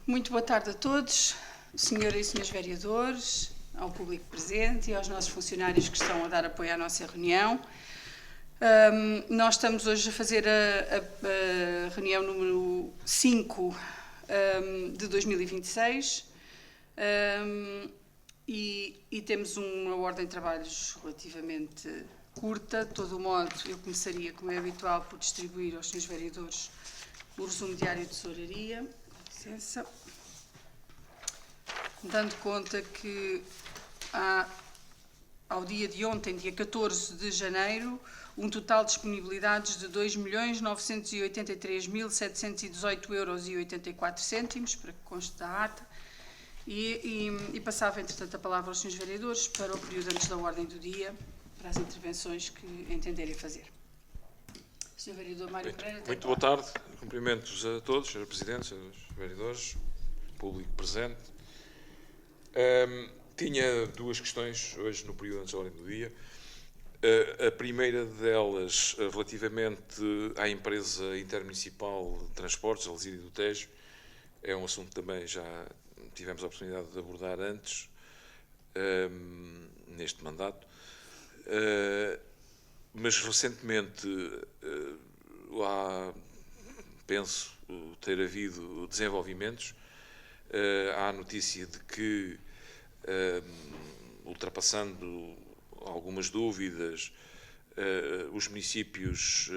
Muito boa tarde a todos, senhoras e senhores vereadores, ao público presente e aos nossos funcionários que estão a dar apoio à nossa reunião. Nós estamos hoje a fazer a reunião número 5 de 2026 e temos uma ordem de trabalhos relativamente curta. De todo o modo, eu começaria, como é habitual, por distribuir aos senhores vereadores o resumo diário de tesouraria. Com licença. Dando conta que ao dia de ontem, dia 14 de janeiro, um total de disponibilidades de 2.983.718,84 €, para que conste da ata, e passava, entretanto, a palavra aos senhores vereadores para o período antes da ordem do dia, para as intervenções que entenderem fazer. Sr. Vereador Mário Pereira. Muito boa tarde, cumprimentos a todos, Sr. Presidente, Srs. Vereadores, público presente. Tinha duas questões hoje no período antes da ordem do dia. A primeira delas, relativamente à empresa intermunicipal de transportes, a Alzira do Tejo, é um assunto que também já tivemos a oportunidade de abordar antes, neste mandato, mas recentemente penso ter havido desenvolvimentos. Há a notícia de que, ultrapassando algumas dúvidas, os municípios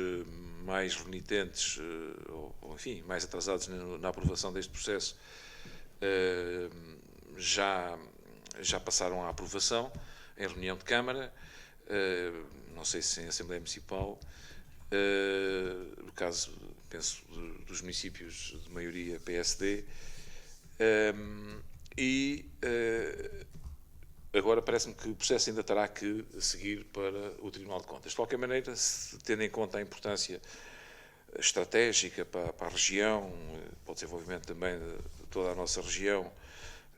mais renitentes, ou enfim, mais atrasados na aprovação deste processo, já passaram à aprovação em reunião de Câmara, não sei se em Assembleia Municipal, no caso, penso, dos municípios de maioria PSD, agora parece-me que o processo ainda terá que seguir para o Tribunal de Contas. De qualquer maneira, tendo em conta a importância estratégica para a região, para o desenvolvimento também de toda a nossa região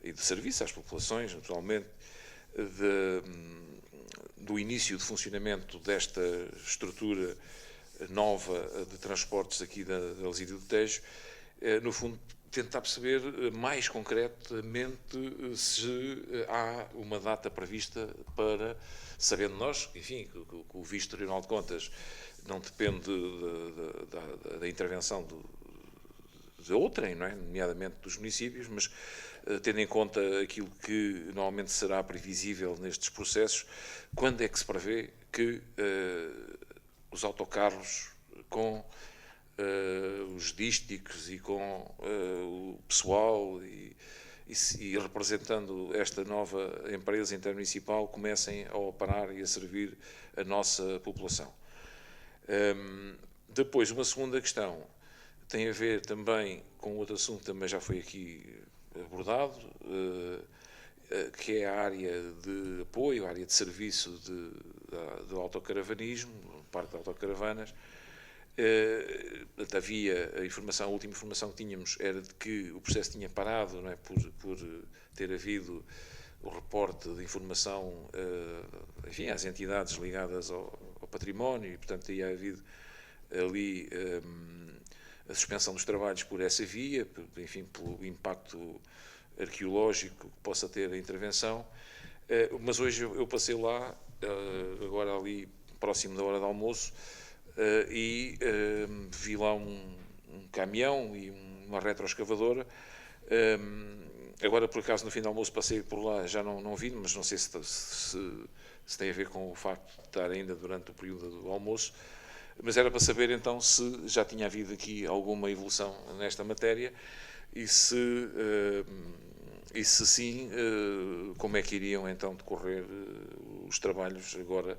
e de serviço às populações, naturalmente, do início de funcionamento desta estrutura nova de transportes aqui da Alzira do Tejo, no fundo, tentar perceber mais concretamente se há uma data prevista para, sabendo nós, enfim, que o visto do Tribunal de Contas não depende da intervenção de outrem, não é? Nomeadamente dos municípios, mas tendo em conta aquilo que normalmente será previsível nestes processos, quando é que se prevê que os autocarros com os dísticos e com o pessoal e representando esta nova empresa intermunicipal comecem a operar e a servir a nossa população. Depois, uma segunda questão tem a ver também com outro assunto que também já foi aqui abordado, que é a área de apoio, a área de serviço do autocaravanismo, parte de autocaravanas. Havia a última informação que tínhamos era de que o processo tinha parado, não é, por ter havido o reporte de informação, enfim, às entidades ligadas ao património, e portanto teria havido ali a suspensão dos trabalhos por essa via, enfim, pelo impacto arqueológico que possa ter a intervenção. Mas hoje eu passei lá, agora ali próximo da hora do almoço, e vi lá um caminhão e uma retroescavadora. Agora, por acaso, no fim do almoço passei por lá, já não vi, mas não sei se tem a ver com o facto de estar ainda durante o período do almoço, mas era para saber então se já tinha havido aqui alguma evolução nesta matéria e se sim, como é que iriam então decorrer os trabalhos agora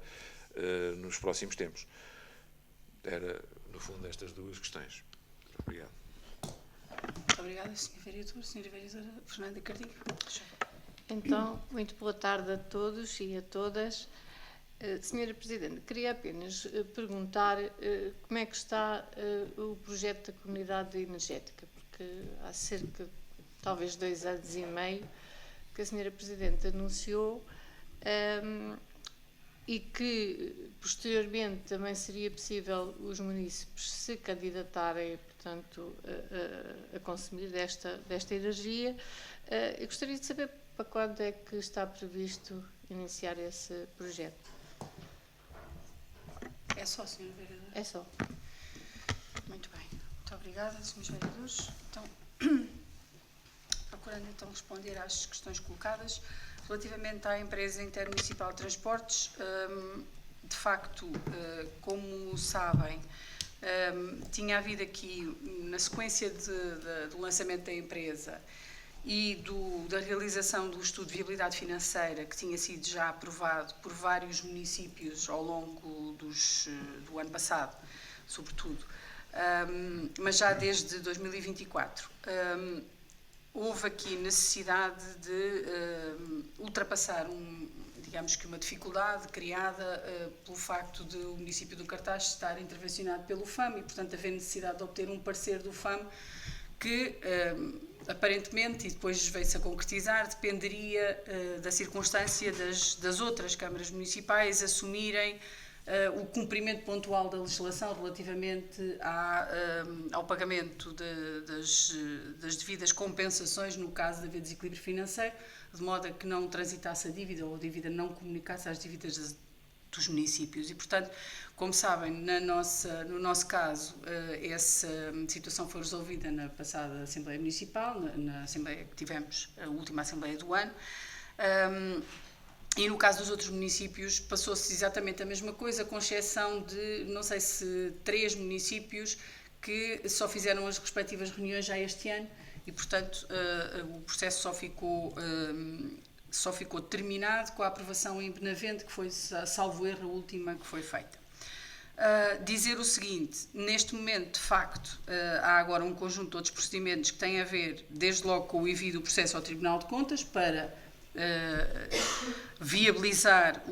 nos próximos tempos. Era, no fundo, estas duas questões. Obrigado. Muito obrigada, Sr. Vereador. Sra. Vereadora Fernanda Cardigo. Então, muito boa tarde a todos e a todas. Sra. Presidente, queria apenas perguntar como é que está o projeto da comunidade energética, porque há cerca de talvez 2 anos e meio que a Sra. Presidente anunciou e que posteriormente também seria possível os munícipes se candidatarem, portanto, a consumir desta energia. Eu gostaria de saber para quando é que está previsto iniciar esse projeto. É só, Sr. Vereador? É só. Muito bem. Muito obrigada, Srs. Vereadores. Então, procurando então responder às questões colocadas. Relativamente à empresa intermunicipal de transportes, de facto, como sabem, tinha havido aqui, na sequência do lançamento da empresa e da realização do estudo de viabilidade financeira, que tinha sido já aprovado por vários municípios ao longo do ano passado, sobretudo, mas já desde 2024, houve aqui necessidade de ultrapassar digamos que uma dificuldade criada pelo facto de o município do Cartaz estar intervencionado pelo FAM e, portanto, haver necessidade de obter um parecer do FAM que, aparentemente, e depois veio-se a concretizar, dependeria da circunstância das outras câmaras municipais assumirem o cumprimento pontual da legislação relativamente ao pagamento das devidas compensações no caso de haver desequilíbrio financeiro, de modo a que não transitasse a dívida ou a dívida não comunicasse às dívidas dos municípios. E, portanto, como sabem, no nosso caso, essa situação foi resolvida na passada Assembleia Municipal, na Assembleia que tivemos, a última Assembleia do ano. E no caso dos outros municípios passou-se exatamente a mesma coisa, com exceção de, não sei se 3 municípios que só fizeram as respectivas reuniões já este ano e, portanto, o processo só ficou terminado com a aprovação em Benavente, que foi, salvo erro, a última que foi feita. Dizer o seguinte, neste momento, de facto, há agora um conjunto de outros procedimentos que têm a ver, desde logo, com o envio do processo ao Tribunal de Contas para viabilizar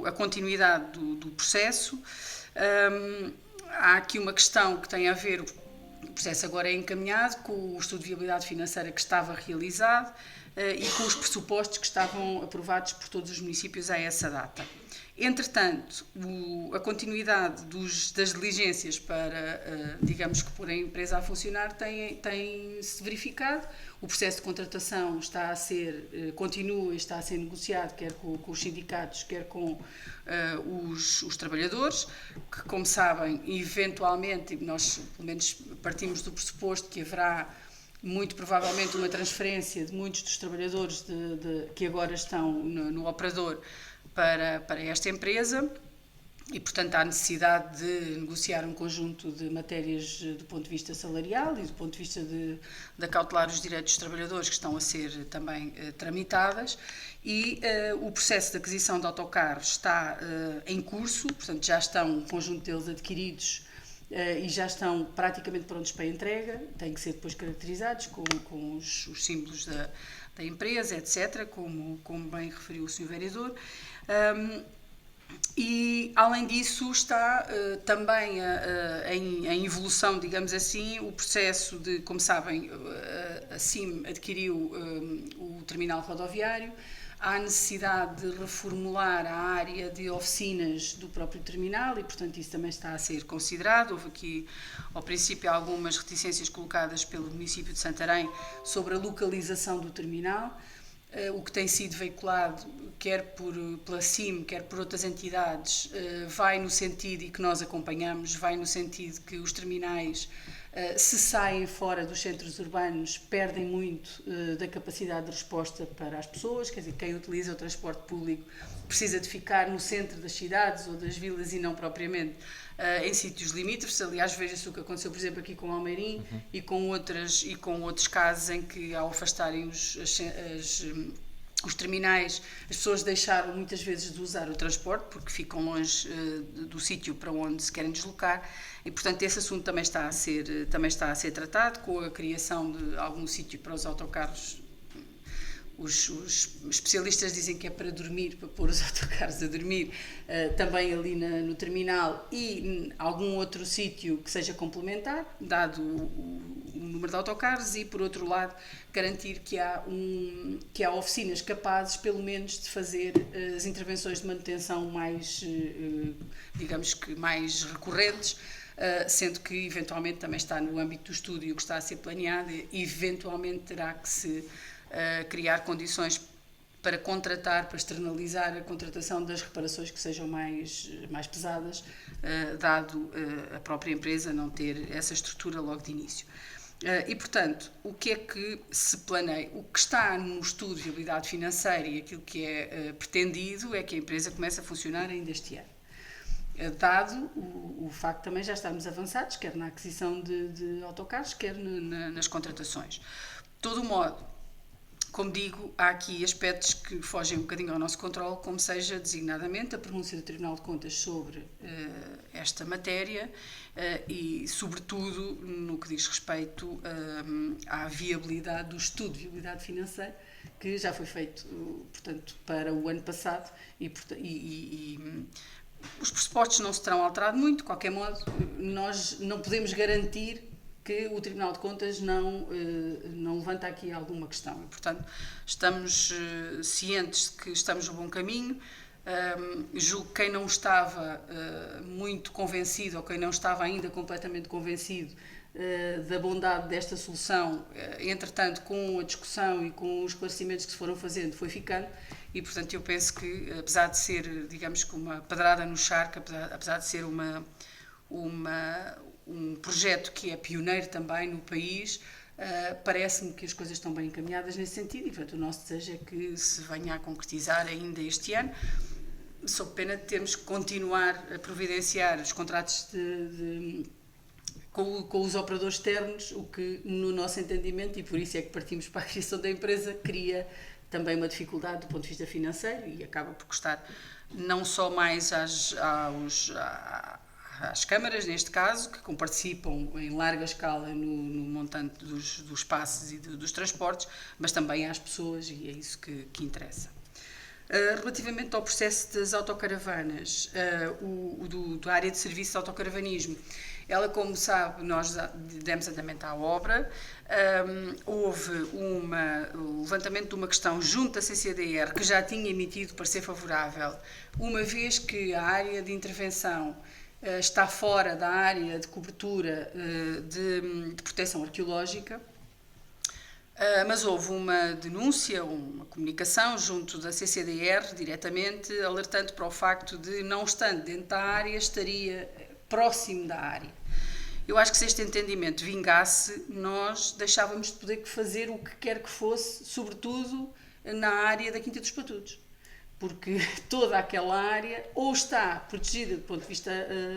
a continuidade do processo. Há aqui uma questão que tem a ver, o processo agora é encaminhado com o estudo de viabilidade financeira que estava realizado e com os pressupostos que estavam aprovados por todos os municípios a essa data. Entretanto, a continuidade das diligências para, digamos que pôr a empresa a funcionar tem-se verificado. O processo de contratação continua e está a ser negociado, quer com os sindicatos, quer com os trabalhadores, que, como sabem, eventualmente, nós pelo menos partimos do pressuposto que haverá muito provavelmente uma transferência de muitos dos trabalhadores que agora estão no operador para esta empresa e, portanto, há necessidade de negociar um conjunto de matérias do ponto de vista salarial e do ponto de vista de acautelar os direitos dos trabalhadores que estão a ser também tramitadas e o processo de aquisição de autocarros está em curso, portanto, já estão um conjunto deles adquiridos e já estão praticamente prontos para a entrega, têm que ser depois caracterizados com os símbolos da empresa, etc., como bem referiu o Sr. Vereador. E, além disso, está também em evolução, digamos assim, o processo de, como sabem, a CIM adquiriu o terminal rodoviário, há necessidade de reformular a área de oficinas do próprio terminal e, portanto, isso também está a ser considerado. Houve aqui, ao princípio, algumas reticências colocadas pelo município de Santarém sobre a localização do terminal. O que tem sido veiculado, quer pela CIM, quer por outras entidades, vai no sentido, e que nós acompanhamos, vai no sentido que os terminais, se saem fora dos centros urbanos, perdem muito da capacidade de resposta para as pessoas, quer dizer, quem utiliza o transporte público precisa de ficar no centro das cidades ou das vilas e não propriamente em sítios limítrofes. Aliás, veja-se o que aconteceu, por exemplo, aqui com Almeirim e com outros casos em que, ao afastarem os terminais, as pessoas deixaram muitas vezes de usar o transporte porque ficam longe do sítio para onde se querem deslocar e, portanto, esse assunto também está a ser tratado com a criação de algum sítio para os autocarros. Os especialistas dizem que é para dormir, para pôr os autocarros a dormir, também ali no terminal e algum outro sítio que seja complementar, dado o número de autocarros e, por outro lado, garantir que há oficinas capazes, pelo menos, de fazer as intervenções de manutenção mais, digamos que mais recorrentes, sendo que eventualmente também está no âmbito do estúdio que está a ser planeado e eventualmente terá que se criar condições para contratar, para externalizar a contratação das reparações que sejam mais pesadas, dado a própria empresa não ter essa estrutura logo de início. E, portanto, o que é que se planeia? O que está no estudo de viabilidade financeira e aquilo que é pretendido é que a empresa comece a funcionar ainda este ano. Dado o facto de também já estarmos avançados, quer na aquisição de autocarros, quer nas contratações. De todo o modo, como digo, há aqui aspectos que fogem um bocadinho ao nosso controle, como seja designadamente a pronúncia do Tribunal de Contas sobre esta matéria e, sobretudo, no que diz respeito à viabilidade do estudo de viabilidade financeira, que já foi feito, portanto, para o ano passado e os pressupostos não se terão alterado muito. De qualquer modo, nós não podemos garantir que o Tribunal de Contas não levanta aqui alguma questão. E, portanto, estamos cientes de que estamos no bom caminho. Julgo que quem não estava muito convencido, ou quem não estava ainda completamente convencido da bondade desta solução, entretanto, com a discussão e com os esclarecimentos que se foram fazendo, foi ficando. E, portanto, eu penso que, apesar de ser, digamos que uma pedrada no charco, apesar de ser um projeto que é pioneiro também no país, parece-me que as coisas estão bem encaminhadas nesse sentido e, portanto, o nosso desejo é que se venha a concretizar ainda este ano, sob pena de termos que continuar a providenciar os contratos com os operadores externos, o que, no nosso entendimento, e por isso é que partimos para a criação da empresa, cria também uma dificuldade do ponto de vista financeiro e acaba por custar não só mais às câmaras, neste caso, que participam em larga escala no montante dos passes e dos transportes, mas também às pessoas, e é isso que interessa. Relativamente ao processo das autocaravanas, da área de serviço de autocaravanismo, ela, como sabe, nós demos andamento à obra, houve o levantamento de uma questão junto da CCDR, que já tinha emitido parecer favorável, uma vez que a área de intervenção está fora da área de cobertura de proteção arqueológica, mas houve uma denúncia, uma comunicação junto da CCDR, diretamente, alertando para o facto de, não estando dentro da área, estaria próximo da área. Eu acho que se este entendimento vingasse, nós deixávamos de poder fazer o que quer que fosse, sobretudo na área da Quinta dos Patudos, porque toda aquela área ou está protegida do ponto de vista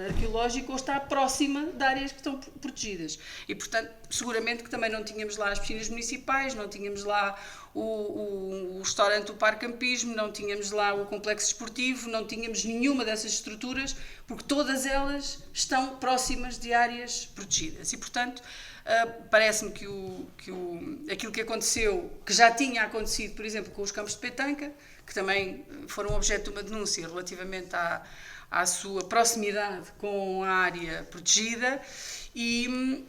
arqueológico ou está próxima de áreas que estão protegidas. E, portanto, seguramente que também não tínhamos lá as piscinas municipais, não tínhamos lá o restaurante do Parque Campismo, não tínhamos lá o complexo desportivo, não tínhamos nenhuma dessas estruturas, porque todas elas estão próximas de áreas protegidas. E, portanto, parece-me que aquilo que aconteceu, que já tinha acontecido, por exemplo, com os campos de petanca, que também foram objeto de uma denúncia relativamente à sua proximidade com a área protegida e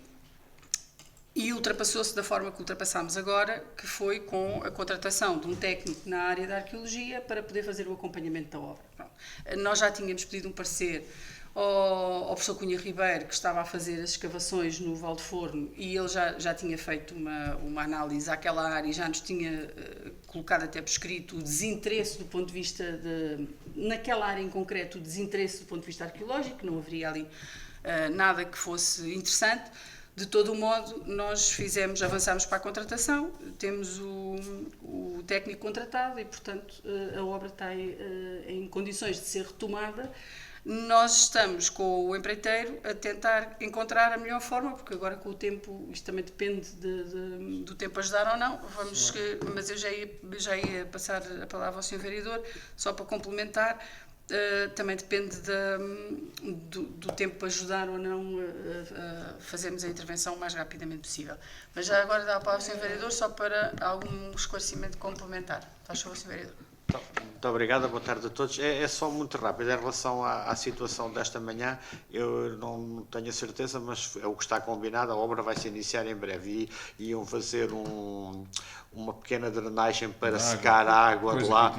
ultrapassou-se da forma que ultrapassámos agora, que foi com a contratação de um técnico na área da arqueologia para poder fazer o acompanhamento da obra. Bom, nós já tínhamos pedido um parecer ao professor Cunha Ribeiro, que estava a fazer as escavações no Val de Forno, e ele já tinha feito uma análise àquela área e já nos tinha colocado até por escrito o desinteresse do ponto de vista naquela área em concreto, o desinteresse do ponto de vista arqueológico, não haveria ali nada que fosse interessante. De todo o modo, nós avançámos para a contratação, temos o técnico contratado e, portanto, a obra está em condições de ser retomada. Nós estamos com o empreiteiro a tentar encontrar a melhor forma, porque agora com o tempo, isto também depende do tempo ajudar ou não, mas eu já ia passar a palavra ao Sr. Vereador, só para complementar. Também depende do tempo para ajudar ou não a fazermos a intervenção o mais rapidamente possível. Mas já agora dá a palavra ao Sr. Vereador só para algum esclarecimento complementar. Faz favor, Sr. Vereador. Muito obrigado, boa tarde a todos. É só muito rápido em relação à situação desta manhã. Eu não tenho a certeza, mas é o que está combinado. A obra vai se iniciar em breve e iam fazer uma pequena drenagem para secar a água de lá,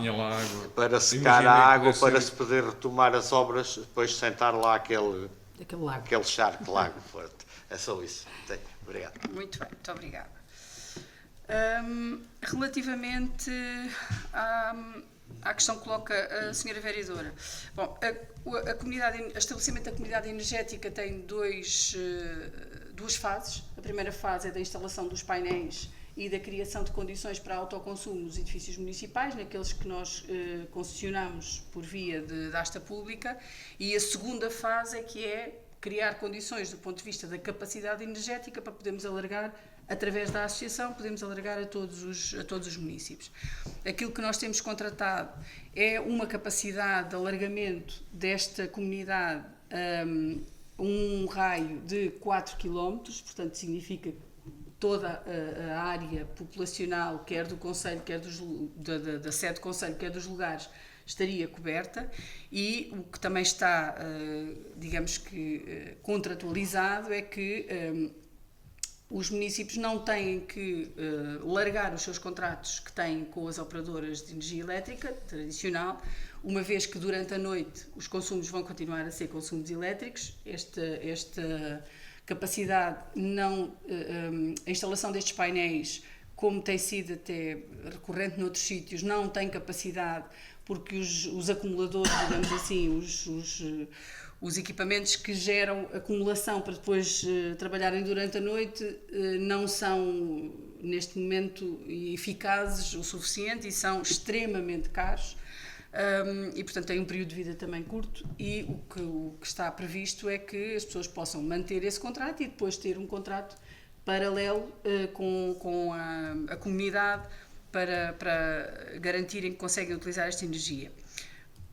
para secar a água, para se poder retomar as obras, depois sentar lá aquele daquele lago. Aquele charco, lago forte. É só isso. Obrigado. Muito bem, muito obrigada. Relativamente à questão que coloca a senhora vereadora, bom, o estabelecimento da comunidade energética tem duas fases. A primeira fase é da instalação dos painéis e da criação de condições para autoconsumo nos edifícios municipais, naqueles que nós concessionamos por via da asta pública, e a segunda fase é que é criar condições do ponto de vista da capacidade energética para podermos alargar, através da associação, podemos alargar a todos os municípios. Aquilo que nós temos contratado é uma capacidade de alargamento desta comunidade um raio de 4 km, portanto significa toda a área populacional, quer do Conselho, quer da sede do Conselho, quer dos lugares, estaria coberta, e o que também está, digamos que, contratualizado é que os municípios não têm que largar os seus contratos que têm com as operadoras de energia elétrica tradicional, uma vez que durante a noite os consumos vão continuar a ser consumos elétricos. Esta capacidade, a instalação destes painéis, como tem sido até recorrente noutros sítios, não tem capacidade, porque os acumuladores, digamos assim, os equipamentos que geram acumulação para depois trabalharem durante a noite não são, neste momento, eficazes o suficiente e são extremamente caros. E, portanto, tem um período de vida também curto, e o que está previsto é que as pessoas possam manter esse contrato e depois ter um contrato paralelo com a comunidade para garantirem que conseguem utilizar esta energia.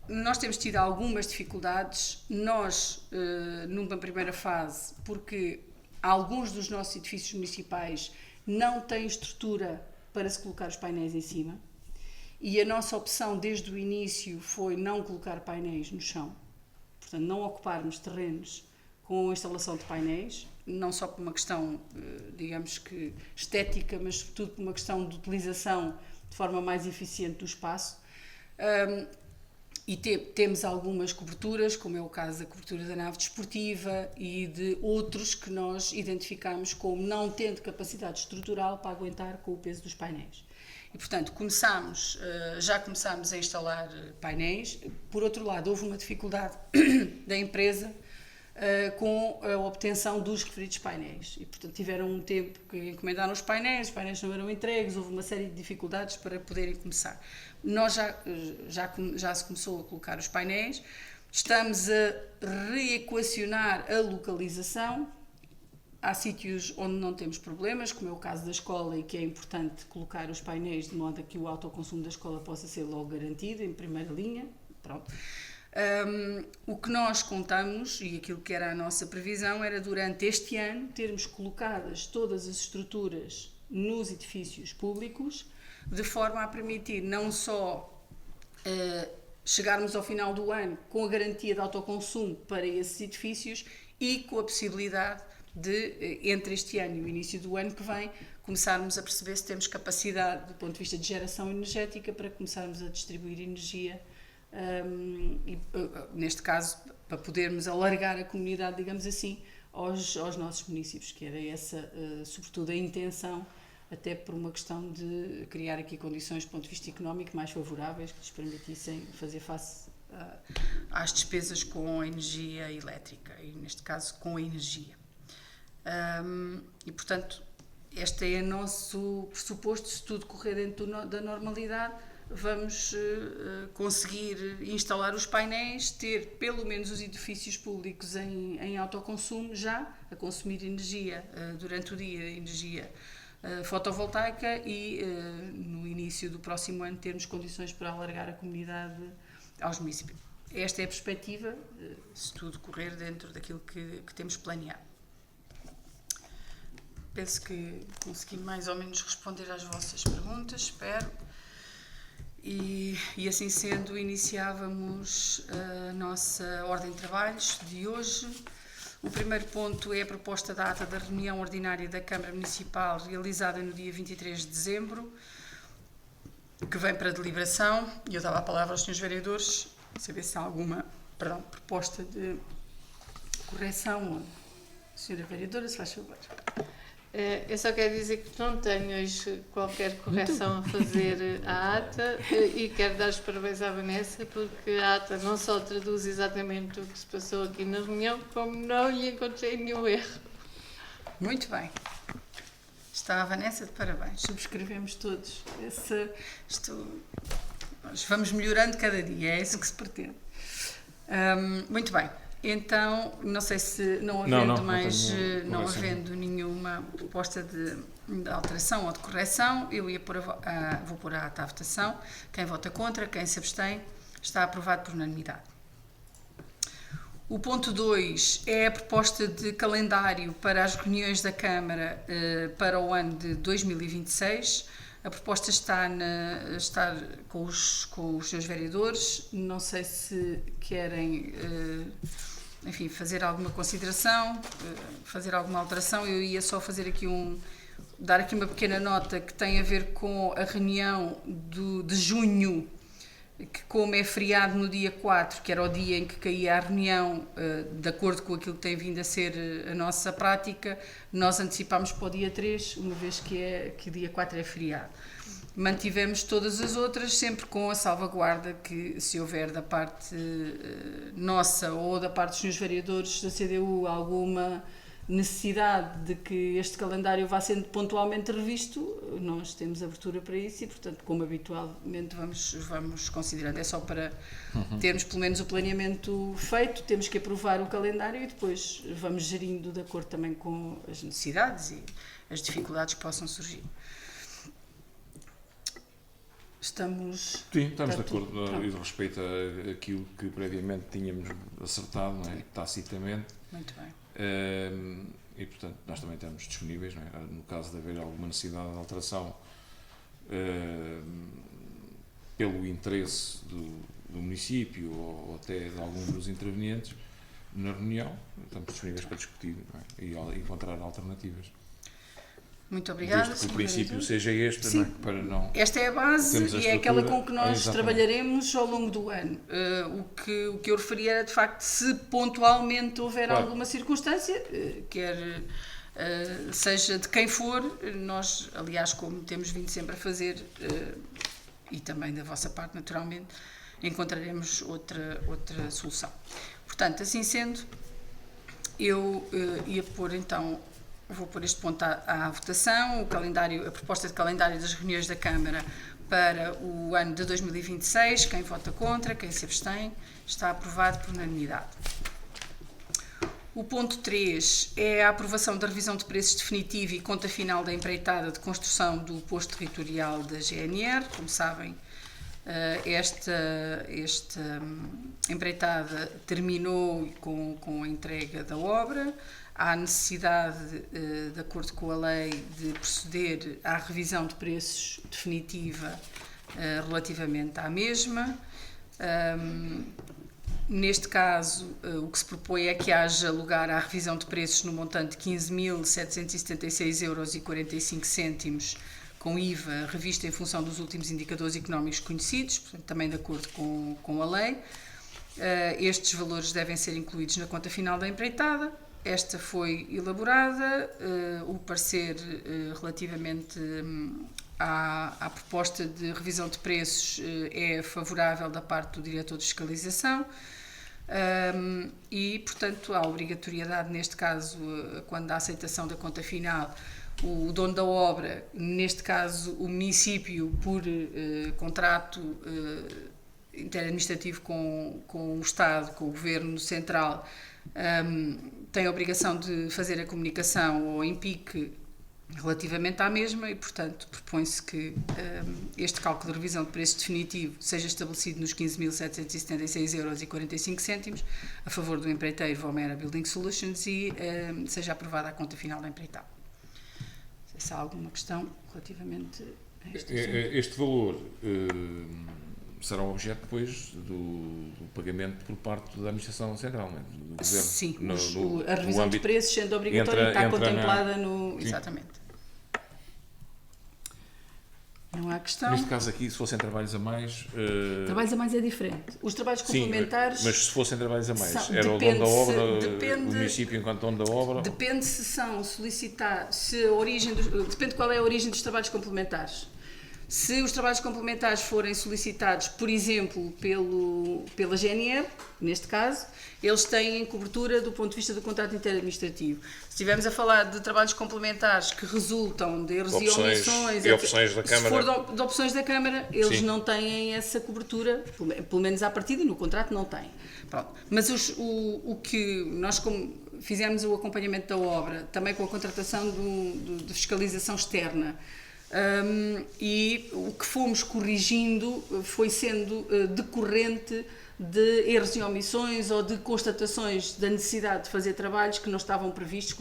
Nós temos tido algumas dificuldades, numa primeira fase, porque alguns dos nossos edifícios municipais não têm estrutura para se colocar os painéis em cima, e a nossa opção desde o início foi não colocar painéis no chão, portanto não ocuparmos terrenos com a instalação de painéis, não só por uma questão, digamos que estética, mas sobretudo por uma questão de utilização de forma mais eficiente do espaço. E temos algumas coberturas, como é o caso da cobertura da nave desportiva e de outros que nós identificamos como não tendo capacidade estrutural para aguentar com o peso dos painéis. E, portanto, já começámos a instalar painéis. Por outro lado, houve uma dificuldade da empresa com a obtenção dos referidos painéis. E, portanto, tiveram um tempo que encomendaram os painéis não eram entregues, houve uma série de dificuldades para poderem começar. Nós já se começou a colocar os painéis, estamos a reequacionar a localização. Há sítios onde não temos problemas, como é o caso da escola, e que é importante colocar os painéis de modo a que o autoconsumo da escola possa ser logo garantido, em primeira linha. Pronto. O que nós contamos, e aquilo que era a nossa previsão, era durante este ano termos colocadas todas as estruturas nos edifícios públicos, de forma a permitir não só chegarmos ao final do ano com a garantia de autoconsumo para esses edifícios e com a possibilidade de, entre este ano e o início do ano que vem, começarmos a perceber se temos capacidade, do ponto de vista de geração energética, para começarmos a distribuir energia, e, neste caso, para podermos alargar a comunidade, digamos assim, aos nossos municípios, que era essa, sobretudo, a intenção, até por uma questão de criar aqui condições, do ponto de vista económico, mais favoráveis, que lhes permitissem fazer face às despesas com a energia elétrica, e, neste caso, com a energia. E, portanto, este é o nosso pressuposto. Se tudo correr dentro da normalidade, vamos conseguir instalar os painéis, ter pelo menos os edifícios públicos em autoconsumo, já a consumir energia durante o dia, energia fotovoltaica, e no início do próximo ano termos condições para alargar a comunidade aos municípios. Esta é a perspectiva, se tudo correr dentro daquilo que temos planeado. Penso que consegui mais ou menos responder às vossas perguntas, espero. E assim sendo, iniciávamos a nossa ordem de trabalhos de hoje. O primeiro ponto é a proposta da ata da reunião ordinária da Câmara Municipal, realizada no dia 23 de dezembro, que vem para deliberação. E eu dava a palavra aos senhores vereadores, saber se há alguma proposta de correção. Senhora Vereadora, se faz favor. Eu só quero dizer que não tenho hoje qualquer correção a fazer à ata e quero dar os parabéns à Vanessa porque a ata não só traduz exatamente o que se passou aqui na reunião, como não lhe encontrei nenhum erro. Muito bem. Está a Vanessa de parabéns. Subscrevemos todos. Nós vamos melhorando cada dia, é isso que se pretende. Muito bem. Então, não sei se não havendo nenhuma proposta de alteração ou de correção, eu vou pôr a ata à votação. Quem vota contra, quem se abstém, está aprovado por unanimidade. O ponto 2 é a proposta de calendário para as reuniões da Câmara para o ano de 2026. A proposta está com os seus vereadores. Não sei se querem, fazer alguma consideração, fazer alguma alteração. Eu ia só fazer aqui dar aqui uma pequena nota que tem a ver com a reunião de junho, que como é feriado no dia 4, que era o dia em que caía a reunião, de acordo com aquilo que tem vindo a ser a nossa prática, nós antecipámos para o dia 3, uma vez que o dia 4 é feriado. Mantivemos todas as outras, sempre com a salvaguarda que, se houver da parte nossa ou da parte dos senhores vereadores da CDU alguma necessidade de que este calendário vá sendo pontualmente revisto, nós temos abertura para isso e, portanto, como habitualmente vamos considerando. É só para termos pelo menos o planeamento feito, temos que aprovar o calendário e depois vamos gerindo de acordo também com as necessidades e as dificuldades que possam surgir. Estamos de acordo e de respeito àquilo que previamente tínhamos acertado, não é? Tacitamente. Muito bem. E, portanto, nós também estamos disponíveis, não é? No caso de haver alguma necessidade de alteração pelo interesse do município ou até de algum dos intervenientes na reunião, estamos disponíveis para discutir, não é? E encontrar alternativas. Muito obrigada. Desde que o princípio seja este, não é? Para não... Esta é a base e é aquela com que nós trabalharemos ao longo do ano. O que eu referia era, de facto, se pontualmente houver alguma circunstância, quer seja de quem for, nós, aliás, como temos vindo sempre a fazer, e também da vossa parte, naturalmente, encontraremos outra solução. Portanto, assim sendo, eu ia pôr, então... Vou pôr este ponto à votação, a proposta de calendário das reuniões da Câmara para o ano de 2026. Quem vota contra, quem se abstém, está aprovado por unanimidade. O ponto 3 é a aprovação da revisão de preços definitiva e conta final da empreitada de construção do posto territorial da GNR. Como sabem, esta empreitada terminou com a entrega da obra. Há necessidade, de acordo com a lei, de proceder à revisão de preços definitiva relativamente à mesma. Neste caso, o que se propõe é que haja lugar à revisão de preços no montante de 15.776,45 €, com IVA revista em função dos últimos indicadores económicos conhecidos, portanto, também de acordo com a lei. Estes valores devem ser incluídos na conta final da empreitada. Esta foi elaborada, o parecer relativamente à proposta de revisão de preços é favorável da parte do diretor de fiscalização e, portanto, há obrigatoriedade, neste caso, quando há aceitação da conta final, o dono da obra, neste caso o município, por contrato interadministrativo com o Estado, com o Governo Central, tem a obrigação de fazer a comunicação ou IMPIC relativamente à mesma e, portanto, propõe-se que este cálculo de revisão de preço definitivo seja estabelecido nos 15.776,45 € a favor do empreiteiro Vomera Building Solutions e seja aprovada a conta final da empreitada. Não sei se há alguma questão relativamente a este assunto. Este valor será objeto depois do pagamento por parte da Administração Central, não é? Do Governo. Sim, a revisão de preços, sendo obrigatória, está contemplada no... Exatamente. Não há questão. Neste caso aqui, se fossem trabalhos a mais... Trabalhos a mais é diferente. Os trabalhos complementares... Sim, mas se fossem trabalhos a mais, era o depende dono da obra, depende, o município enquanto dono da obra? Depende se são solicitados, se a origem depende qual é a origem dos trabalhos complementares. Se os trabalhos complementares forem solicitados, por exemplo, pela GNR, neste caso, eles têm cobertura do ponto de vista do contrato interadministrativo. Se estivermos a falar de trabalhos complementares que resultam de erros e omissões... E opções da Câmara... Se for de opções da Câmara, eles Sim. não têm essa cobertura, pelo menos à partida, e no contrato não têm. Pronto. Mas o que nós, como fizemos o acompanhamento da obra, também com a contratação de fiscalização externa, e o que fomos corrigindo foi sendo decorrente de erros e omissões ou de constatações da necessidade de fazer trabalhos que não estavam previstos,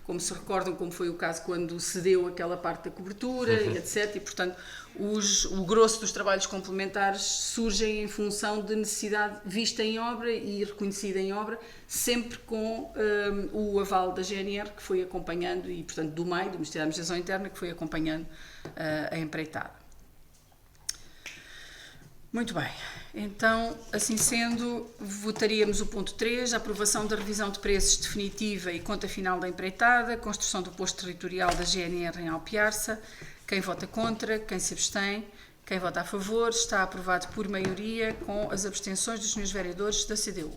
como se recordam, como foi o caso quando se deu aquela parte da cobertura, e etc. E, portanto, o grosso dos trabalhos complementares surgem em função de necessidade vista em obra e reconhecida em obra, sempre com o aval da GNR, que foi acompanhando, e, portanto, do MEI, do Ministério da Administração Interna, que foi acompanhando a empreitada. Muito bem, então, assim sendo, votaríamos o ponto 3, a aprovação da revisão de preços definitiva e conta final da empreitada, construção do posto territorial da GNR em Alpiarça. Quem vota contra, quem se abstém, quem vota a favor, está aprovado por maioria com as abstenções dos senhores vereadores da CDU.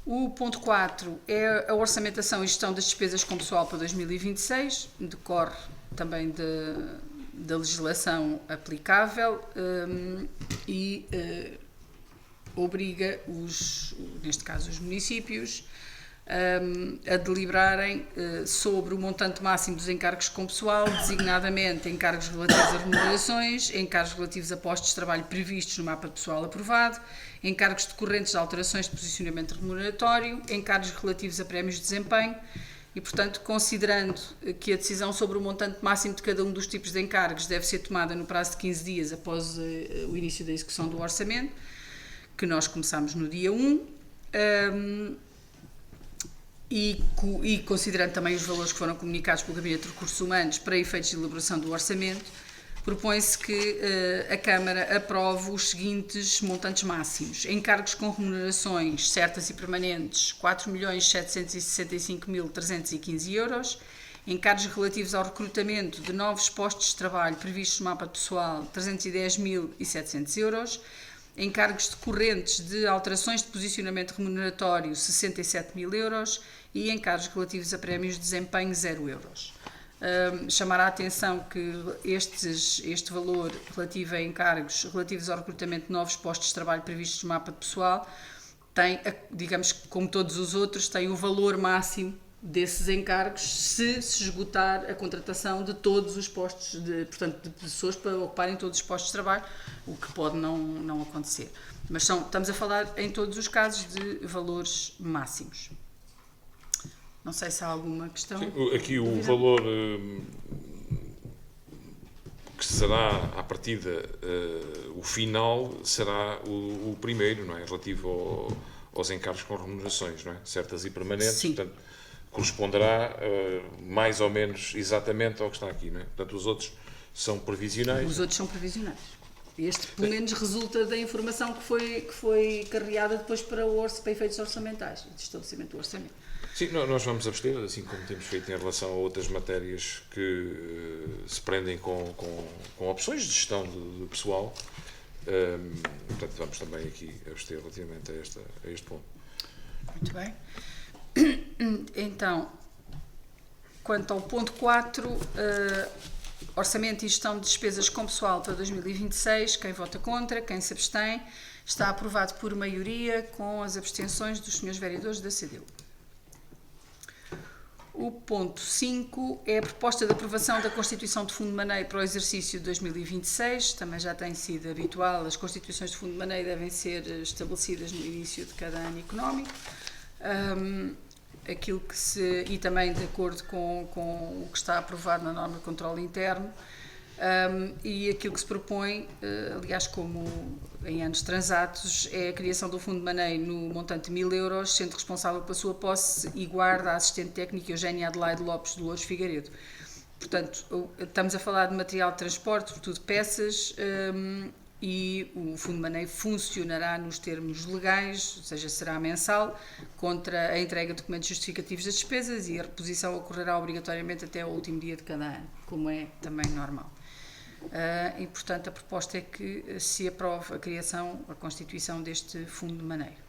O ponto 4 é a orçamentação e gestão das despesas com pessoal para 2026, decorre também da legislação aplicável e obriga neste caso os municípios, a deliberarem sobre o montante máximo dos encargos com pessoal, designadamente encargos relativos a remunerações, encargos relativos a postos de trabalho previstos no mapa de pessoal aprovado, encargos decorrentes de alterações de posicionamento remuneratório, encargos relativos a prémios de desempenho. E, portanto, considerando que a decisão sobre o montante máximo de cada um dos tipos de encargos deve ser tomada no prazo de 15 dias após o início da execução do orçamento, que nós começamos no dia 1, e considerando também os valores que foram comunicados pelo Gabinete de Recursos Humanos para efeitos de elaboração do orçamento, propõe-se que a Câmara aprove os seguintes montantes máximos. Encargos com remunerações certas e permanentes, 4.765.315 euros. Encargos relativos ao recrutamento de novos postos de trabalho previstos no mapa de pessoal, 310.700 euros. Encargos decorrentes de alterações de posicionamento remuneratório, 67.000 euros. E encargos relativos a prémios de desempenho, 0 euros. Chamará a atenção que este valor relativo a encargos relativos ao recrutamento de novos postos de trabalho previstos no mapa de pessoal tem, digamos, como todos os outros, tem o valor máximo desses encargos se esgotar a contratação de todos os postos, portanto, de pessoas para ocuparem todos os postos de trabalho, o que pode não acontecer. Mas estamos a falar em todos os casos de valores máximos. Não sei se há alguma questão. Sim, aqui o valor que será, à partida, o final será o primeiro, não é? Relativo aos encargos com remunerações, não é? Certas e permanentes. Sim. Portanto, corresponderá mais ou menos exatamente ao que está aqui, não é? Portanto, os outros são previsionais. Os outros são previsionais. Este, pelo menos, resulta da informação que foi carreada depois para efeitos orçamentais, de estabelecimento do orçamento. Sim, nós vamos abster, assim como temos feito em relação a outras matérias que se prendem com opções de gestão de pessoal. Portanto, vamos também aqui abster relativamente a este ponto. Muito bem. Então, quanto ao ponto 4, orçamento e gestão de despesas com pessoal para 2026, quem vota contra, quem se abstém, está aprovado por maioria com as abstenções dos senhores vereadores da CDU. O ponto 5 é a proposta de aprovação da constituição de fundo de maneio para o exercício de 2026. Também já tem sido habitual, as constituições de fundo de maneio devem ser estabelecidas no início de cada ano económico. E também de acordo com o que está aprovado na norma de controle interno. E aquilo que se propõe, aliás, como em anos transatos, é a criação do fundo de maneio no montante de 1.000 euros, sendo responsável pela sua posse e guarda a assistente técnica Eugénia Adelaide Lopes de Louros Figueiredo. Portanto, estamos a falar de material de transporte, sobretudo peças, e o Fundo de Maneio funcionará nos termos legais, ou seja, será mensal, contra a entrega de documentos justificativos das despesas, e a reposição ocorrerá obrigatoriamente até ao último dia de cada ano, como é também normal. E, portanto, a proposta é que se aprove a constituição deste Fundo de Maneio.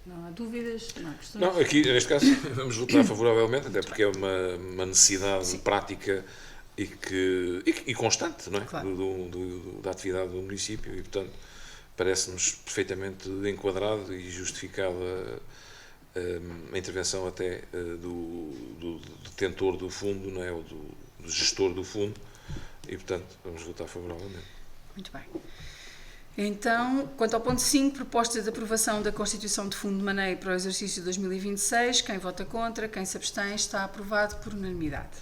Não há dúvidas? Não há questões? Não, aqui, neste caso, vamos votar favoravelmente, até porque é uma necessidade Sim. prática e constante, não é? Claro. Da atividade do município, e, portanto, parece-nos perfeitamente enquadrado e justificada a intervenção até do detentor do fundo, não é? Ou do gestor do fundo, e, portanto, vamos votar favoravelmente. Muito bem. Então, quanto ao ponto 5, proposta de aprovação da constituição de Fundo de Maneio para o exercício de 2026, quem vota contra, quem se abstém, está aprovado por unanimidade.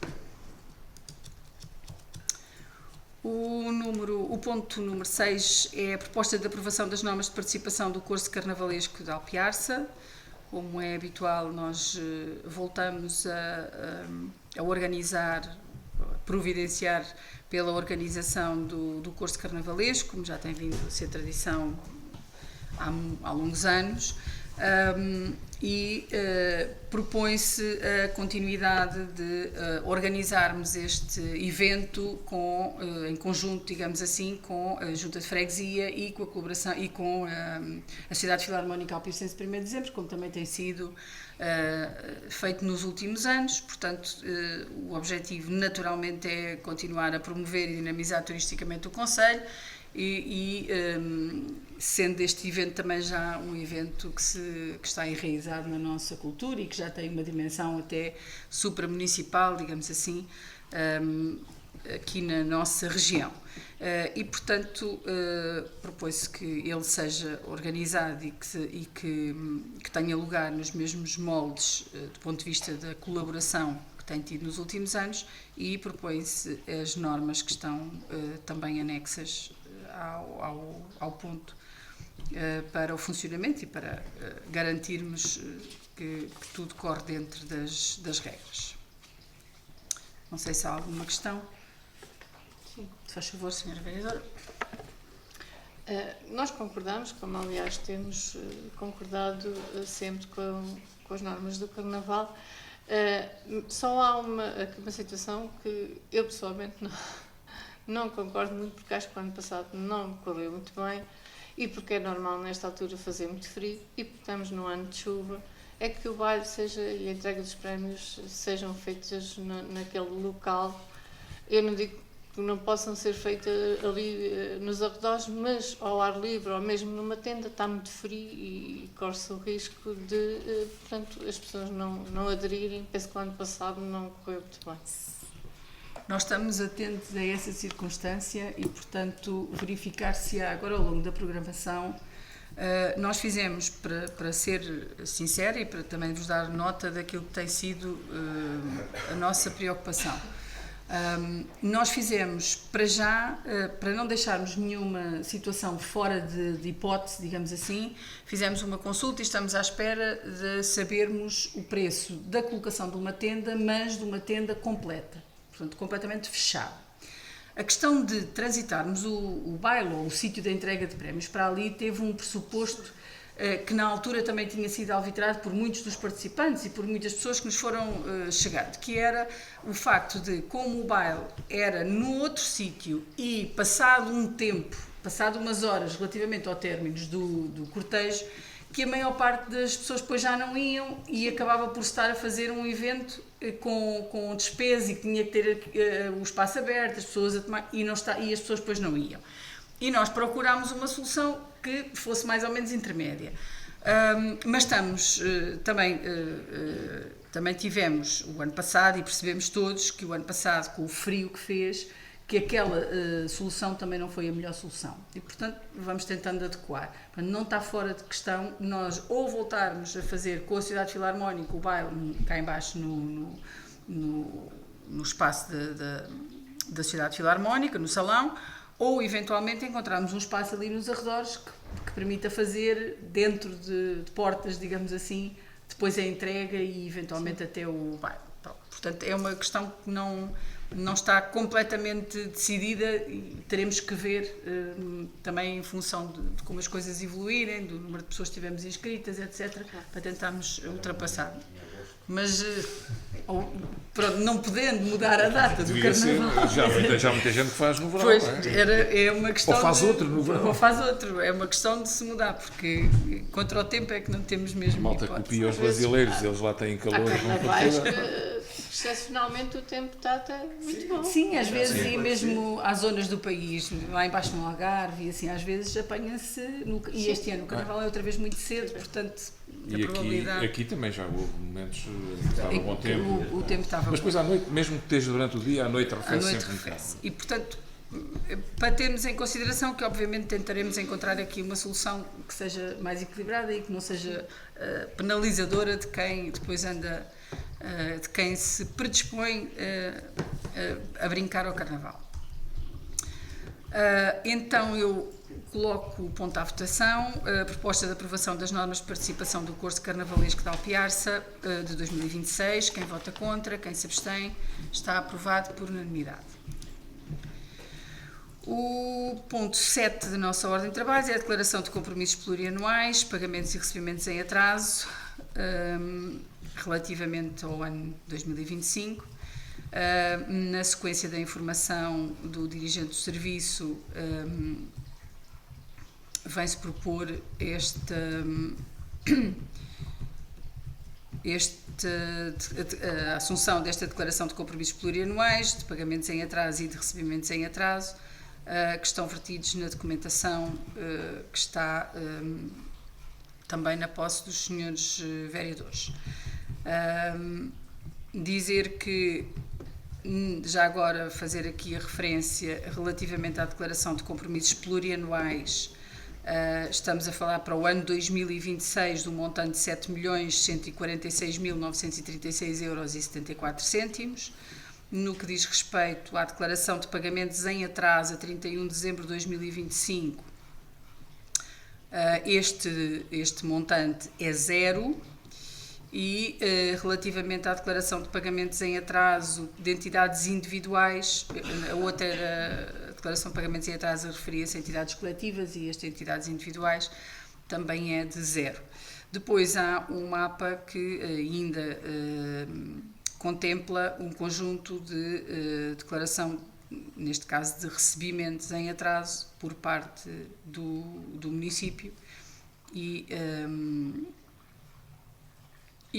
O ponto número 6 é a proposta de aprovação das normas de participação do curso carnavalesco de Alpiarça. Como é habitual, nós voltamos a organizar, a providenciar pela organização do curso carnavalesco, como já tem vindo a ser tradição há longos anos, e propõe-se a continuidade de organizarmos este evento em conjunto, digamos assim, com a Junta de Freguesia e com a colaboração e com a Sociedade Filarmónica Alpiarcense de 1º de Dezembro, como também tem sido feito nos últimos anos. Portanto, o objetivo naturalmente é continuar a promover e dinamizar turisticamente o concelho, e sendo este evento também já um evento que está enraizado na nossa cultura e que já tem uma dimensão até supramunicipal, digamos assim, aqui na nossa região. E, portanto, propõe-se que ele seja organizado e que tenha lugar nos mesmos moldes do ponto de vista da colaboração que tem tido nos últimos anos, e propõe-se as normas que estão também anexas ao ponto para o funcionamento e para garantirmos que tudo corre dentro das regras. Não sei se há alguma questão. Sim. Se faz favor, Sra. Vereadora. Nós concordamos, como aliás temos concordado sempre com as normas do Carnaval. Só há uma situação que eu pessoalmente não concordo muito, porque acho que o ano passado não correu muito bem, e porque é normal nesta altura fazer muito frio, e porque estamos no ano de chuva, é que o baile e a entrega dos prémios sejam feitas naquele local. Eu não digo que não possam ser feitas ali nos arredores, mas ao ar livre ou mesmo numa tenda está muito frio e corre-se o risco de, portanto, as pessoas não aderirem. Penso que o ano passado não correu muito bem. Nós estamos atentos a essa circunstância e, portanto, verificar se há agora ao longo da programação. Nós fizemos, para ser sincera e para também vos dar nota daquilo que tem sido a nossa preocupação. Nós fizemos, para já, para não deixarmos nenhuma situação fora de hipótese, digamos assim, fizemos uma consulta e estamos à espera de sabermos o preço da colocação de uma tenda, mas de uma tenda completa, portanto, completamente fechada. A questão de transitarmos o baile ou o sítio da entrega de prémios para ali teve um pressuposto que na altura também tinha sido alvitrado por muitos dos participantes e por muitas pessoas que nos foram chegando, que era o facto de, como o baile era no outro sítio e passado um tempo, passado umas horas relativamente ao término do cortejo, que a maior parte das pessoas depois já não iam e acabava por estar a fazer um evento com despesa e que tinha que ter o espaço aberto, as pessoas a tomar, e as pessoas depois não iam. E nós procurámos uma solução que fosse mais ou menos intermédia. Mas também tivemos o ano passado, e percebemos todos que o ano passado, com o frio que fez, que aquela solução também não foi a melhor solução. E, portanto, vamos tentando adequar. Portanto, não está fora de questão nós ou voltarmos a fazer com a Sociedade Filarmónica o baile cá embaixo no espaço da Sociedade Filarmónica, no salão, ou eventualmente encontrarmos um espaço ali nos arredores que permita fazer dentro de portas, digamos assim, depois a entrega e eventualmente até o baile. Portanto, é uma questão que não está completamente decidida e teremos que ver também em função de como as coisas evoluírem, do número de pessoas que tivemos inscritas, etc., para tentarmos ultrapassar. Mas, pronto, não podendo mudar a data do Carnaval. Já muita gente que faz no verão. Pois, não é? é uma questão. Ou faz outro no verão. Ou faz outro. É uma questão de se mudar, porque contra o tempo é que não temos mesmo. Malta hipótese. copia os brasileiros, eles lá têm calor. Carnavais que, excepcionalmente, o tempo está muito bom. Sim, às vezes, e mesmo às zonas do país, lá embaixo no Algarve, e assim, às vezes apanha-se. E este ano o Carnaval é outra vez muito cedo, portanto. E aqui também já houve momentos que estava bom tempo. O tempo estava Mas depois à noite, mesmo que esteja durante o dia, à noite arrefece sempre um bocado. E, portanto, para termos em consideração que, obviamente, tentaremos encontrar aqui uma solução que seja mais equilibrada e que não seja penalizadora de quem depois anda, de quem se predispõe a brincar ao Carnaval. Então, eu coloco o ponto à votação, a proposta de aprovação das normas de participação do curso carnavalesco de Alpiarça de 2026. Quem vota contra, quem se abstém, está aprovado por unanimidade. O ponto 7 da nossa ordem de trabalhos é a declaração de compromissos plurianuais, pagamentos e recebimentos em atraso, relativamente ao ano 2025. Na sequência da informação do dirigente do serviço, vem-se propor a assunção desta declaração de compromissos plurianuais, de pagamentos em atraso e de recebimentos em atraso, que estão vertidos na documentação que está também na posse dos senhores vereadores. Dizer que, já agora, fazer aqui a referência relativamente à declaração de compromissos plurianuais. Estamos a falar para o ano 2026 do montante de 7.146.936,74 €. No que diz respeito à declaração de pagamentos em atraso a 31 de dezembro de 2025, este montante é zero. E relativamente à declaração de pagamentos em atraso de entidades individuais, a outra era a declaração de pagamentos em atraso referia-se a entidades coletivas e estas entidades individuais também é de zero. Depois há um mapa que ainda contempla um conjunto de declaração, neste caso de recebimentos em atraso por parte do município e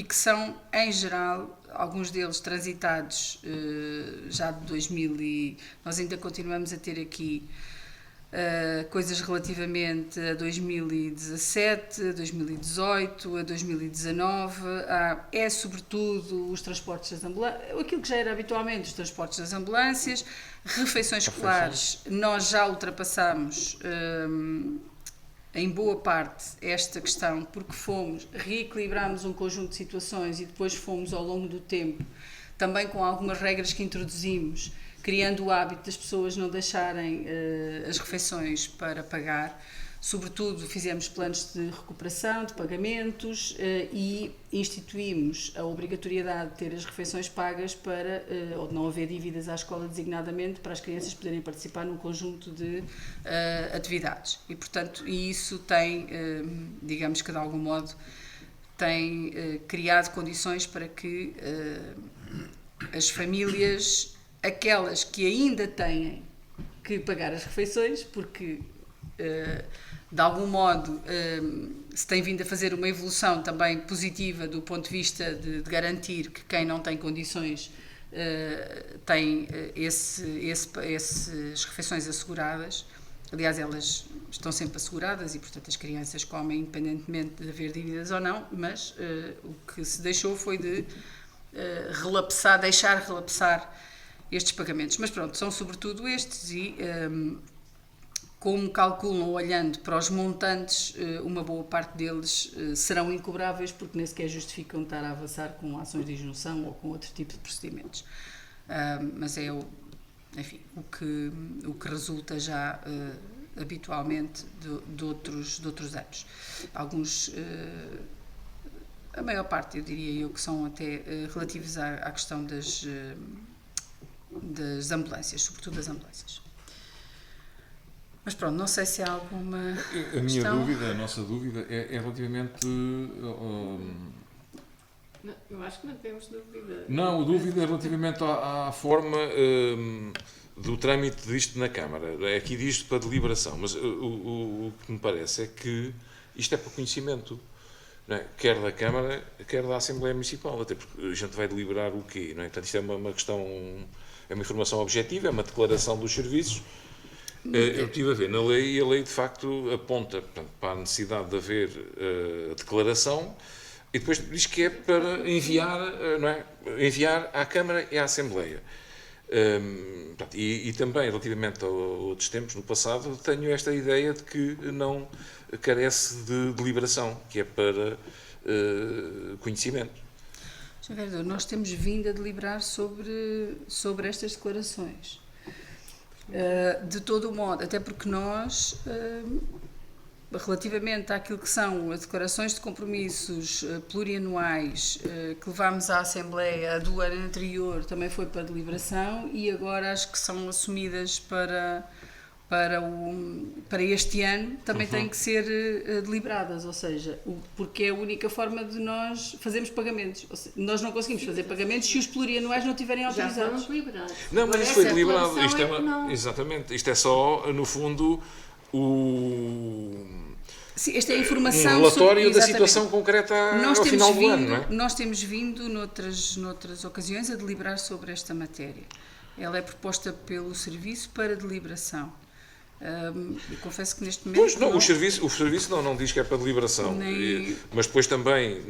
que são, em geral, alguns deles transitados já de 2000 e nós ainda continuamos a ter aqui coisas relativamente a 2017, a 2018, a 2019, é sobretudo os transportes das ambulâncias, aquilo que já era habitualmente os transportes das ambulâncias, refeições escolares, nós já ultrapassamos em boa parte esta questão, porque reequilibramos um conjunto de situações e depois fomos ao longo do tempo, também com algumas regras que introduzimos, criando o hábito das pessoas não deixarem as refeições para pagar. Sobretudo fizemos planos de recuperação, de pagamentos e instituímos a obrigatoriedade de ter as refeições pagas para, ou de não haver dívidas à escola designadamente, para as crianças poderem participar num conjunto de atividades. E, portanto, isso tem, digamos que de algum modo, tem criado condições para que as famílias, aquelas que ainda têm que pagar as refeições, porque de algum modo se tem vindo a fazer uma evolução também positiva do ponto de vista de garantir que quem não tem condições tem essas refeições asseguradas. Aliás, elas estão sempre asseguradas e, portanto, as crianças comem independentemente de haver dívidas ou não, mas o que se deixou foi de deixar relapsar estes pagamentos. Mas pronto, são sobretudo estes e como calculam, olhando para os montantes, uma boa parte deles serão incobráveis porque nem sequer justificam estar a avançar com ações de injunção ou com outro tipo de procedimentos. Mas é enfim, o que resulta já habitualmente de outros anos. a maior parte, eu diria eu, que são até relativos à questão das ambulâncias, sobretudo das ambulâncias. Mas pronto, não sei se há alguma A minha questão. dúvida, a nossa dúvida é relativamente... Não, eu acho que não temos dúvida. Não, a dúvida é relativamente à forma do trâmite disto na Câmara. Aqui diz para deliberação, mas o que me parece é que isto é para conhecimento, não é? Quer da Câmara, quer da Assembleia Municipal, até porque a gente vai deliberar o quê, não é? Portanto, isto é uma questão, é uma informação objetiva, é uma declaração dos serviços. Eu estive a ver na lei e a lei de facto aponta, portanto, para a necessidade de haver a declaração e depois diz que é para enviar, não é? Enviar à Câmara e à Assembleia. E também, relativamente a outros tempos, no passado, tenho esta ideia de que não carece de deliberação, que é para conhecimento. Sr. Vereador, nós temos vindo a deliberar sobre estas declarações. De todo o modo, até porque nós, relativamente àquilo que são as declarações de compromissos plurianuais que levámos à Assembleia do ano anterior, também foi para deliberação e agora acho que são assumidas para este ano, também têm que ser deliberadas, ou seja, porque é a única forma de nós fazermos pagamentos. Ou seja, nós não conseguimos fazer pagamentos se os plurianuais não estiverem Já autorizados. foram deliberados. Não, mas Agora, isso foi essa deliberado. declaração Isto é é que não. exatamente. Isto é só, no fundo, Sim, esta é a informação um relatório da exatamente. situação concreta ao final do ano, não é? Nós temos vindo, noutras ocasiões, a deliberar sobre esta matéria. Ela é proposta pelo Serviço para deliberação. Eu confesso que neste momento... Pois não, o serviço não diz que é para deliberação. Nem- Mas depois também,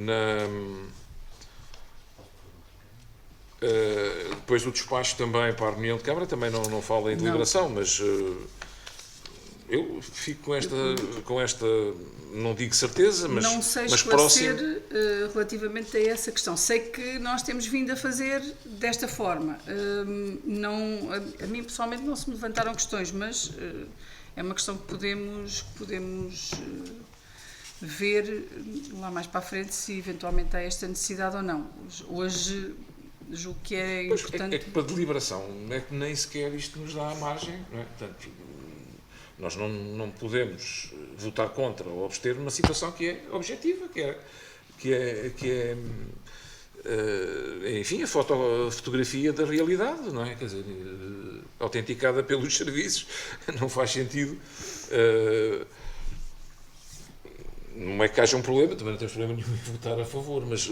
depois do despacho também para a reunião de Câmara, também não fala em deliberação, mas eu fico com esta, não digo certeza, mas, não sei mas esclarecer próximo. relativamente a essa questão. Sei que nós temos vindo a fazer desta forma. A mim pessoalmente não se me levantaram questões, mas é uma questão que podemos ver lá mais para a frente se eventualmente há esta necessidade ou não. Hoje julgo que é Pois, importante. é que para deliberação é que nem sequer isto nos dá a margem, não é? Portanto, nós não podemos votar contra ou abster numa situação que é objetiva, que é enfim, a fotografia da realidade, não é? Quer dizer, autenticada pelos serviços, não faz sentido. Não é que haja um problema, também não temos problema nenhum em votar a favor, mas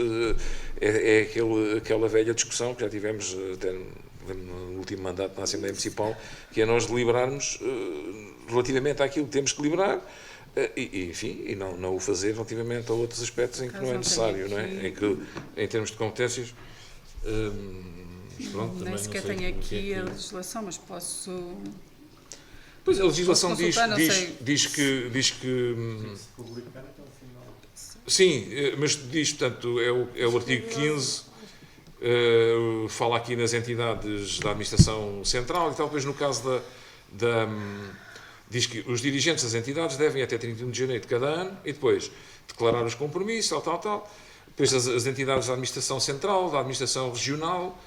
é aquela velha discussão que já tivemos até no último mandato na Assembleia Municipal, que é nós deliberarmos relativamente àquilo que temos que deliberar e não o fazer relativamente a outros aspectos em que não é necessário, não é? Em que, em termos de competências, pronto, também Nem não sequer sei tenho o que é aqui que- a legislação, mas posso... Pois a legislação Posso diz consultar, não sei. que sim, mas diz, portanto, é o artigo 15, fala aqui nas entidades da administração central e tal, depois no caso diz que os dirigentes das entidades devem até 31 de janeiro de cada ano e depois declarar os compromissos, tal. Depois as entidades da administração central, da administração regional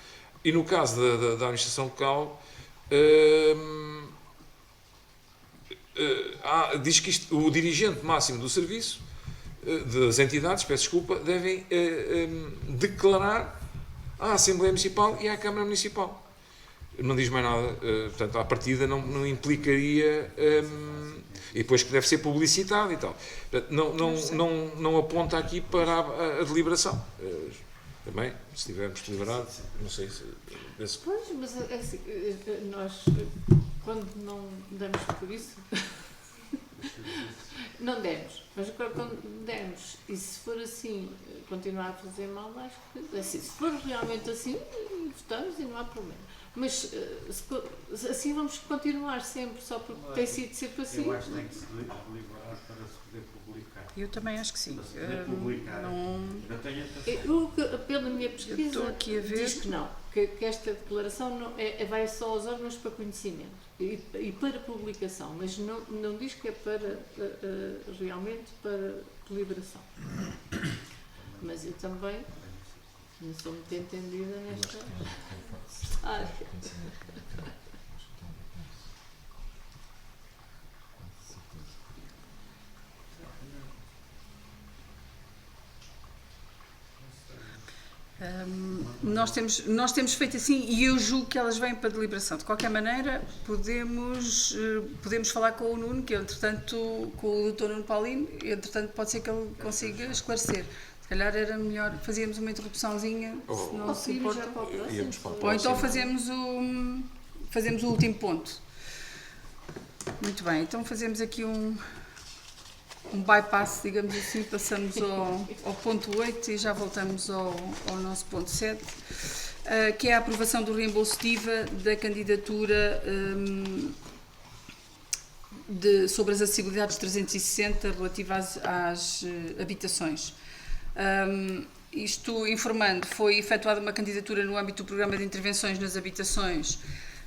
e no caso da administração local diz que o dirigente máximo do serviço das entidades, peço desculpa, devem declarar à Assembleia Municipal e à Câmara Municipal. Não diz mais nada, portanto, à partida não implicaria, e depois que deve ser publicitado e tal. Portanto, não aponta aqui para a deliberação. Também, se tivermos deliberado, não sei se... Pois, mas assim, nós, quando não damos por isso, não demos. Mas agora, quando demos, e se for assim, continuar a fazer mal, acho que, assim, se for realmente assim, votamos e não há problema. Mas assim vamos continuar sempre, só porque tem sido sempre assim. Eu acho que tem que se deliberar para se poder publicar. Eu também acho que sim. Para se poder publicar. Não... Eu tenho atenção. Pela minha pesquisa, estou aqui a ver. diz que não, que esta declaração não, vai só aos órgãos para conhecimento e para publicação, mas não diz que é para realmente para deliberação. Mas eu também não sou muito entendida nesta área. Nós temos feito assim e eu julgo que elas vêm para deliberação. De qualquer maneira, podemos falar com o Nuno, que entretanto, com o Dr. Nuno Paulino, entretanto pode ser que ele consiga esclarecer. Se calhar era melhor, fazíamos uma interrupçãozinha, se não se importa. Íamos para o Ou então próximo. fazemos o último ponto. Muito bem, então fazemos aqui um bypass, digamos assim, passamos ao ponto 8 e já voltamos ao nosso ponto 7, que é a aprovação do reembolso de IVA da candidatura sobre as acessibilidades 360 relativas às habitações. Isto informando, foi efetuada uma candidatura no âmbito do Programa de Intervenções nas Habitações,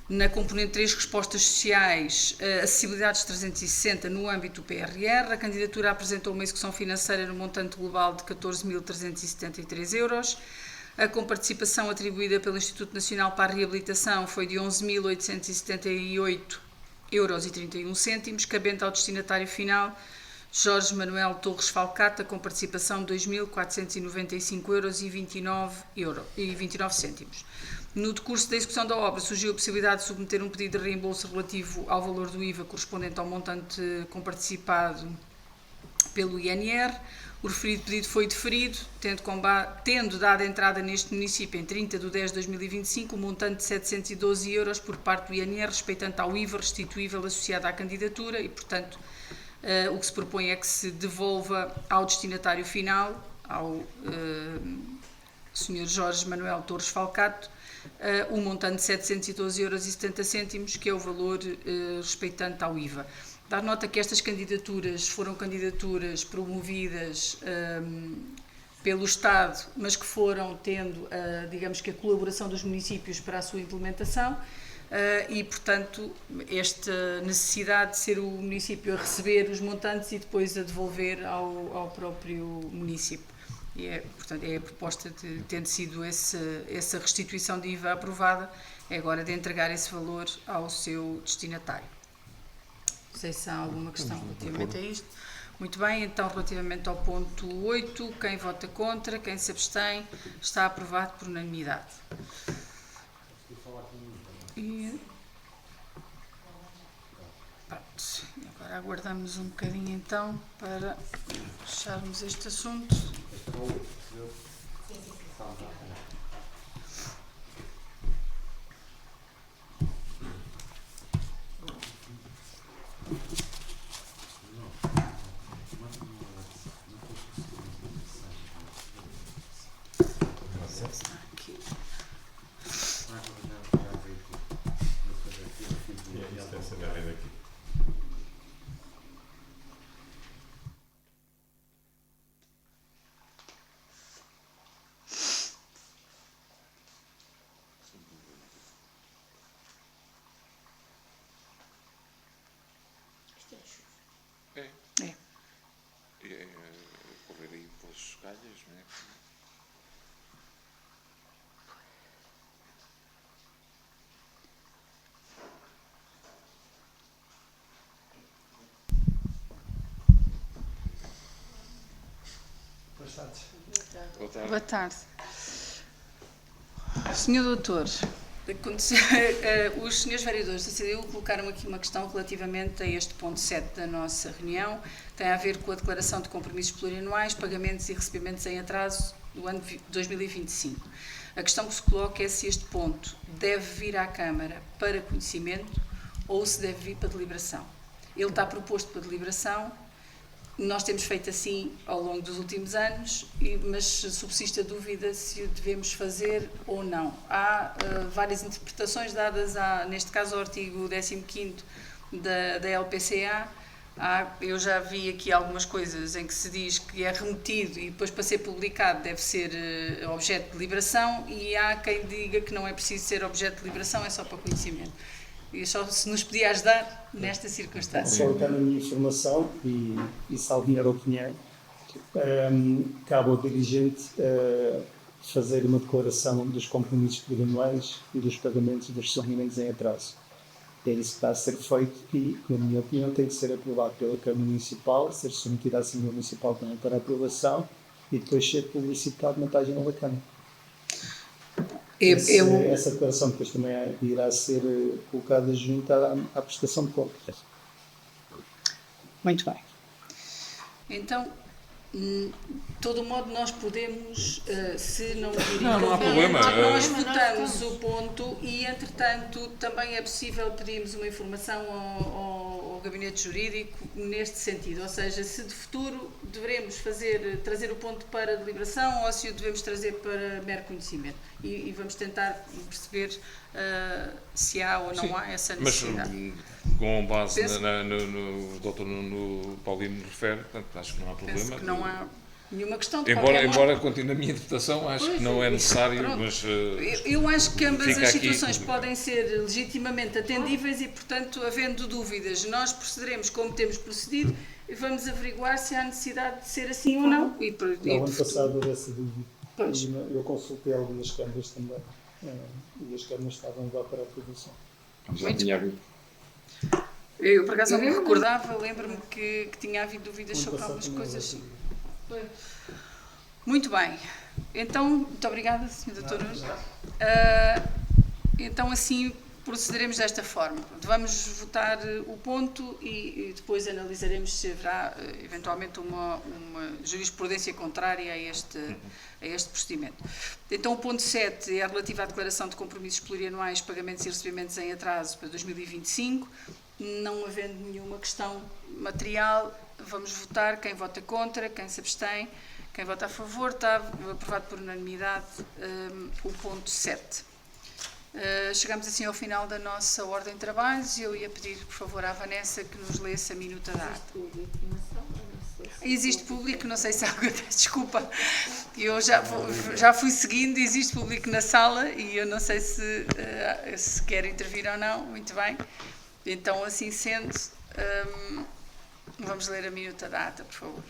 na componente 3, respostas sociais, acessibilidades 360 no âmbito do PRR. A candidatura apresentou uma execução financeira no montante global de 14.373 euros. A comparticipação atribuída pelo Instituto Nacional para a Reabilitação foi de 11.878 euros e 31 cêntimos, cabendo ao destinatário final Jorge Manuel Torres Falcata, com participação de 2.495 euros e 29 cêntimos. No decurso da execução da obra, surgiu a possibilidade de submeter um pedido de reembolso relativo ao valor do IVA correspondente ao montante comparticipado pelo INR. O referido pedido foi deferido, tendo dado entrada neste município em 30 de 10 de 2025 um montante de 712 euros por parte do INR, respeitante ao IVA restituível associado à candidatura e, portanto, o que se propõe é que se devolva ao destinatário final, ao Sr. Jorge Manuel Torres Falcato, o montante de 712 euros e 70 cêntimos, que é o valor respeitante ao IVA. Dar nota que estas candidaturas foram candidaturas promovidas pelo Estado, mas que foram tendo, digamos que, a colaboração dos municípios para a sua implementação e, portanto, esta necessidade de ser o município a receber os montantes e depois a devolver ao próprio município. E portanto, é a proposta de, tendo sido essa restituição de IVA aprovada, é agora de entregar esse valor ao seu destinatário. Não sei se há alguma questão relativamente a isto. Muito bem, então relativamente ao ponto 8, quem vota contra, quem se abstém, está aprovado por unanimidade. E pronto, agora aguardamos um bocadinho então para fecharmos este assunto. Aqui. Correr aí pelas calhas, não é? Boa tarde. Senhor Doutor, os senhores vereadores da CDU colocaram aqui uma questão relativamente a este ponto 7 da nossa reunião. Tem a ver com a declaração de compromissos plurianuais, pagamentos e recebimentos em atraso do ano de 2025. A questão que se coloca é se este ponto deve vir à Câmara para conhecimento ou se deve vir para deliberação. Ele está proposto para deliberação. Nós temos feito assim ao longo dos últimos anos, mas subsiste a dúvida se o devemos fazer ou não. Há várias interpretações dadas, neste caso, ao artigo 15º da LPCA. Eu já vi aqui algumas coisas em que se diz que é remetido e depois, para ser publicado, deve ser objeto de deliberação, e há quem diga que não é preciso ser objeto de deliberação, é só para conhecimento. E só se nos podia ajudar nesta circunstância. Só está na minha informação e salvo minha opinião, cabe ao dirigente fazer uma declaração dos compromissos plurianuais e dos pagamentos dos rendimentos em atraso. É isso que está a ser feito e, na minha opinião, tem que ser aprovado pela Câmara Municipal, ser submetido à Assembleia Municipal também para aprovação e depois ser publicitado na página da Câmara. Essa declaração depois também irá ser colocada junto à prestação de contas. Muito bem. Então, de todo modo, nós podemos, se não vir Não há problema. nós votamos o ponto e, entretanto, também é possível pedirmos uma informação ao Gabinete Jurídico neste sentido, ou seja, se de futuro devemos trazer o ponto para deliberação ou se o devemos trazer para mero conhecimento. E vamos tentar perceber se há ou não há essa necessidade. Mas com base no Dr. Nuno Paulino refere, portanto, acho que não há problema. Penso que não há nenhuma questão de Embora continue na minha interpretação, acho que não é necessário, pronto. mas... Eu acho que ambas fica as aqui situações publicado. podem ser legitimamente atendíveis e, portanto, havendo dúvidas, nós procederemos como temos procedido e vamos averiguar se há necessidade de ser assim ou não. No ano passado houve essa dúvida. Pois. E eu consultei algumas câmaras também e as câmaras estavam lá para a aprovação. Já tinha havido. Eu, por acaso, não me recordava, lembro-me que tinha havido dúvidas Ano sobre passado algumas também coisas. houve. Muito bem. Então, muito obrigada, Sr. Dr. Nunes. Então, assim, procederemos desta forma. Vamos votar o ponto e depois analisaremos se haverá, eventualmente, uma jurisprudência contrária a este procedimento. Então, o ponto 7 é relativo à declaração de compromissos plurianuais, pagamentos e recebimentos em atraso para 2025. Não havendo nenhuma questão material, vamos votar. Quem vota contra, quem se abstém, quem vota a favor, está aprovado por unanimidade o ponto 7. Chegamos assim ao final da nossa ordem de trabalhos e eu ia pedir, por favor, à Vanessa que nos lesse a minuta da ata. Existe público, não sei se há alguma, desculpa, eu já fui seguindo, existe público na sala e eu não sei se quer intervir ou não, muito bem. Então, assim sendo, vamos ler a minuta da ata, por favor.